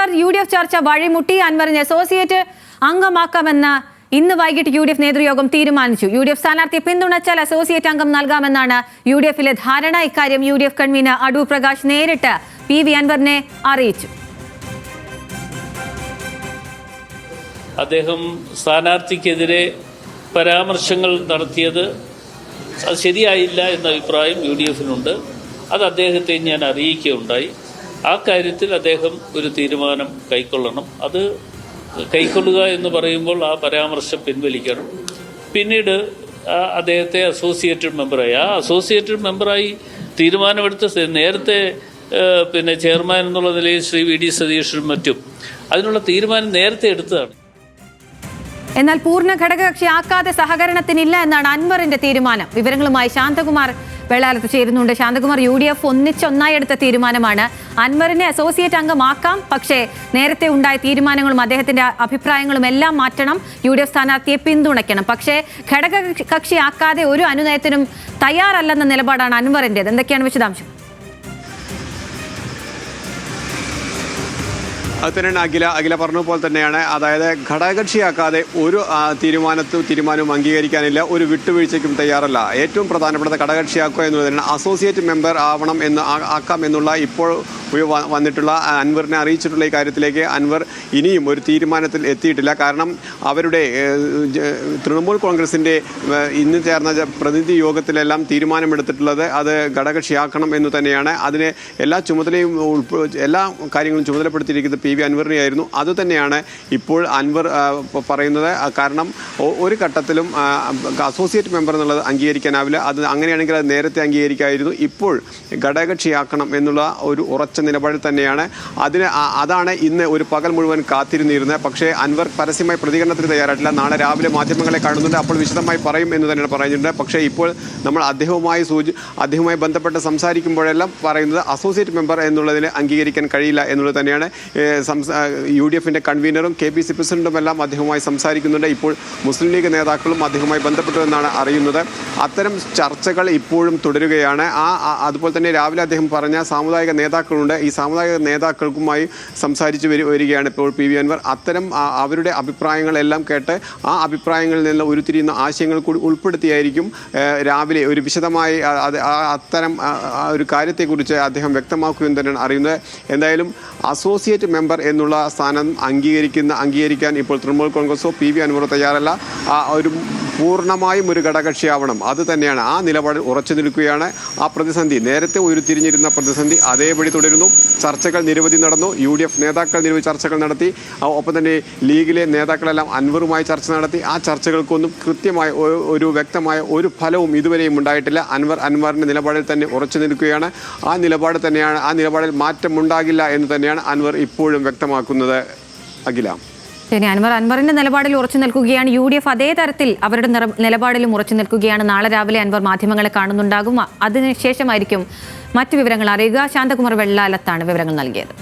Anwar UDF ചർച്ച വഴിമുട്ടി. അൻവറിനെ associate അംഗമാക്കാമെന്ന ഇന്ന് വൈകിട്ട് UDF നേതൃയോഗം തീരുമാനിച്ചു. UDF സ്ഥാനാർത്ഥിയെ പിന്തുണച്ചാൽ അസോസിയേറ്റ് അംഗം നൽകാമെന്നാണ് UDFിലെ ധാരണ. ഇക്കാര്യം UDF കൺവീനർ അടൂർ പ്രകാശ് നേരിട്ട് PV അൻവറിനെ അറിയിച്ചു. അദ്ദേഹം സ്ഥാനാർത്ഥിക്കെതിരെ പരാമർശങ്ങൾ നടത്തിയത് അത് ശരിയായില്ല എന്ന അഭിപ്രായം UDFിനുണ്ട്. അത് അദ്ദേഹത്തെ ഞാൻ അറിയിക്കുകയുണ്ടായി. ആ കാര്യത്തിൽ അദ്ദേഹം ഒരു തീരുമാനം കൈക്കൊള്ളണം. അത് കൈക്കൊള്ളുക എന്ന് പറയുമ്പോൾ ആ പരാമർശം പിൻവലിക്കണം. പിന്നീട് അദ്ദേഹത്തെ അസോസിയേറ്റഡ് മെമ്പറായി മെമ്പറായി തീരുമാനമെടുത്ത് നേരത്തെ ചെയർമാൻ എന്നുള്ള നിലയിൽ ശ്രീ VD സതീഷനും മറ്റും അതിനുള്ള തീരുമാനം നേരത്തെ എടുത്തതാണ്. എന്നാൽ പൂർണ്ണ ഘടകകക്ഷിയാക്കാതെ സഹകരണത്തിനില്ല എന്നാണ് അൻവറിന്റെ തീരുമാനം. വിവരങ്ങളുമായി ശാന്തകുമാർ വെള്ളാലത്ത് ചേരുന്നുണ്ട്. ശാന്തകുമാർ, UDF ഒന്നായി എടുത്ത തീരുമാനമാണ്. അൻവറിനെ അസോസിയേറ്റ് അംഗമാക്കാം, പക്ഷേ നേരത്തെ ഉണ്ടായ തീരുമാനങ്ങളും അദ്ദേഹത്തിന്റെ അഭിപ്രായങ്ങളും എല്ലാം മാറ്റണം. UDF സ്ഥാനാർത്ഥിയെ പിന്തുണയ്ക്കണം. പക്ഷേ ഘടകകക്ഷിയാക്കാതെ ഒരു അനുനയത്തിനും തയ്യാറല്ലെന്ന നിലപാടാണ് അൻവറിന്റേത്. എന്തൊക്കെയാണ് വിശദാംശം? അത് തന്നെയാണ് അഖില പറഞ്ഞ പോലെ തന്നെയാണ്. അതായത് ഘടകകക്ഷിയാക്കാതെ ഒരു തീരുമാനവും അംഗീകരിക്കാനില്ല, ഒരു വിട്ടുവീഴ്ചയ്ക്കും തയ്യാറല്ല. ഏറ്റവും പ്രധാനപ്പെട്ട ഘടകകക്ഷിയാക്കുക എന്നുള്ളത് തന്നെ അസോസിയേറ്റ് മെമ്പർ ആക്കാം എന്നുള്ള ഇപ്പോൾ വന്നിട്ടുള്ള അൻവറിനെ അറിയിച്ചിട്ടുള്ള ഈ കാര്യത്തിലേക്ക് അൻവർ ഇനിയും ഒരു തീരുമാനത്തിൽ എത്തിയിട്ടില്ല. കാരണം അവരുടെ തൃണമൂൽ കോൺഗ്രസിൻ്റെ ഇന്ന് ചേർന്ന പ്രതിനിധി യോഗത്തിലെല്ലാം തീരുമാനമെടുത്തിട്ടുള്ളത് അത് ഘടകകക്ഷിയാക്കണം എന്ന് തന്നെയാണ്. അതിന് എല്ലാ കാര്യങ്ങളും ചുമതലപ്പെടുത്തിയിരിക്കുന്നത് PV അൻവറിനെയായിരുന്നു. അതുതന്നെയാണ് ഇപ്പോൾ അൻവർ പറയുന്നത്. കാരണം ഒരു ഘട്ടത്തിലും അസോസിയേറ്റ് മെമ്പർ എന്നുള്ളത് അംഗീകരിക്കാനാവില്ല. അത് അങ്ങനെയാണെങ്കിൽ അത് നേരത്തെ അംഗീകരിക്കാമായിരുന്നു. ഇപ്പോൾ ഘടകകക്ഷിയാക്കണം എന്നുള്ള ഒരു ഉറച്ച നിലപാടിൽ തന്നെയാണ്. അതാണ് ഇന്ന് ഒരു പകൽ മുഴുവൻ കാത്തിരുന്നിരുന്നത്. പക്ഷേ അൻവർ പരസ്യമായി പ്രതികരണത്തിന് തയ്യാറായിട്ടില്ല. നാളെ രാവിലെ മാധ്യമങ്ങളെ കാണുന്നുണ്ട്, അപ്പോൾ വിശദമായി പറയും എന്ന് തന്നെയാണ് പറയുന്നുണ്ട്. പക്ഷേ ഇപ്പോൾ നമ്മൾ അദ്ദേഹവുമായി ബന്ധപ്പെട്ട് സംസാരിക്കുമ്പോഴെല്ലാം പറയുന്നത് അസോസിയേറ്റ് മെമ്പർ എന്നുള്ളതിന് അംഗീകരിക്കാൻ കഴിയില്ല എന്നുള്ളത് തന്നെയാണ്. UDFിൻ്റെ കൺവീനറും KPC പ്രസിഡന്റും എല്ലാം അദ്ദേഹവുമായി സംസാരിക്കുന്നുണ്ട്. ഇപ്പോൾ മുസ്ലിം ലീഗ് നേതാക്കളും അദ്ദേഹവുമായി ബന്ധപ്പെട്ടു എന്നാണ് അറിയുന്നത്. അത്തരം ചർച്ചകൾ ഇപ്പോഴും തുടരുകയാണ്. അതുപോലെ തന്നെ രാവിലെ അദ്ദേഹം പറഞ്ഞ സാമുദായിക നേതാക്കളുണ്ട്. ഈ സാമുദായിക നേതാക്കൾക്കുമായി സംസാരിച്ച് വരികയാണ് ഇപ്പോൾ PV അൻവർ. അത്തരം അവരുടെ അഭിപ്രായങ്ങളെല്ലാം കേട്ട് ആ അഭിപ്രായങ്ങളിൽ നിന്ന് ഉരുത്തിരിയുന്ന ആശയങ്ങൾ കൂടി ഉൾപ്പെടുത്തിയായിരിക്കും രാവിലെ ഒരു വിശദമായി അത്തരം ഒരു കാര്യത്തെക്കുറിച്ച് അദ്ദേഹം വ്യക്തമാക്കുകയും തന്നെയാണ് അറിയുന്നത്. എന്തായാലും അസോസിയേറ്റ് മെമ്പർ എന്നുള്ള സ്ഥാനം അംഗീകരിക്കാൻ ഇപ്പോൾ തൃണമൂൽ കോൺഗ്രസോ PV അൻവറോ തയ്യാറല്ല. പൂർണ്ണമായും ഒരു ഘടകകക്ഷിയാവണം, അത് തന്നെയാണ്. ആ നിലപാടിൽ ഉറച്ചു നിൽക്കുകയാണ്. ആ പ്രതിസന്ധി നേരത്തെ ഉരുത്തിരിഞ്ഞിരുന്ന പ്രതിസന്ധി അതേപടി തുടരുന്നു. ചർച്ചകൾ നിരവധി നടന്നു. UDF നേതാക്കൾ നിരവധി ചർച്ചകൾ നടത്തി. ഒപ്പം തന്നെ ലീഗിലെ നേതാക്കളെല്ലാം അൻവറുമായി ചർച്ച നടത്തി. ആ ചർച്ചകൾക്കൊന്നും കൃത്യമായ ഒരു വ്യക്തമായ ഒരു ഫലവും ഇതുവരെയും ഉണ്ടായിട്ടില്ല. അൻവറിൻ്റെ നിലപാടിൽ തന്നെ ഉറച്ചു നിൽക്കുകയാണ്. ആ നിലപാടിൽ മാറ്റമുണ്ടാകില്ല എന്ന് തന്നെയാണ് അൻവർ ഇപ്പോഴും വ്യക്തമാക്കുന്നത്. അഖില, ശരി, അൻവറിന്റെ നിലപാടിൽ ഉറച്ചു നിൽക്കുകയാണ്. UDF അതേ തരത്തിൽ അവരുടെ നിലപാടിലും ഉറച്ചു നിൽക്കുകയാണ്. നാളെ രാവിലെ അൻവർ മാധ്യമങ്ങളെ കാണുന്നുണ്ടാകും. അതിനുശേഷമായിരിക്കും മറ്റു വിവരങ്ങൾ അറിയുക. ശാന്തകുമാർ വെള്ളാലത്താണ് വിവരങ്ങൾ നൽകിയത്.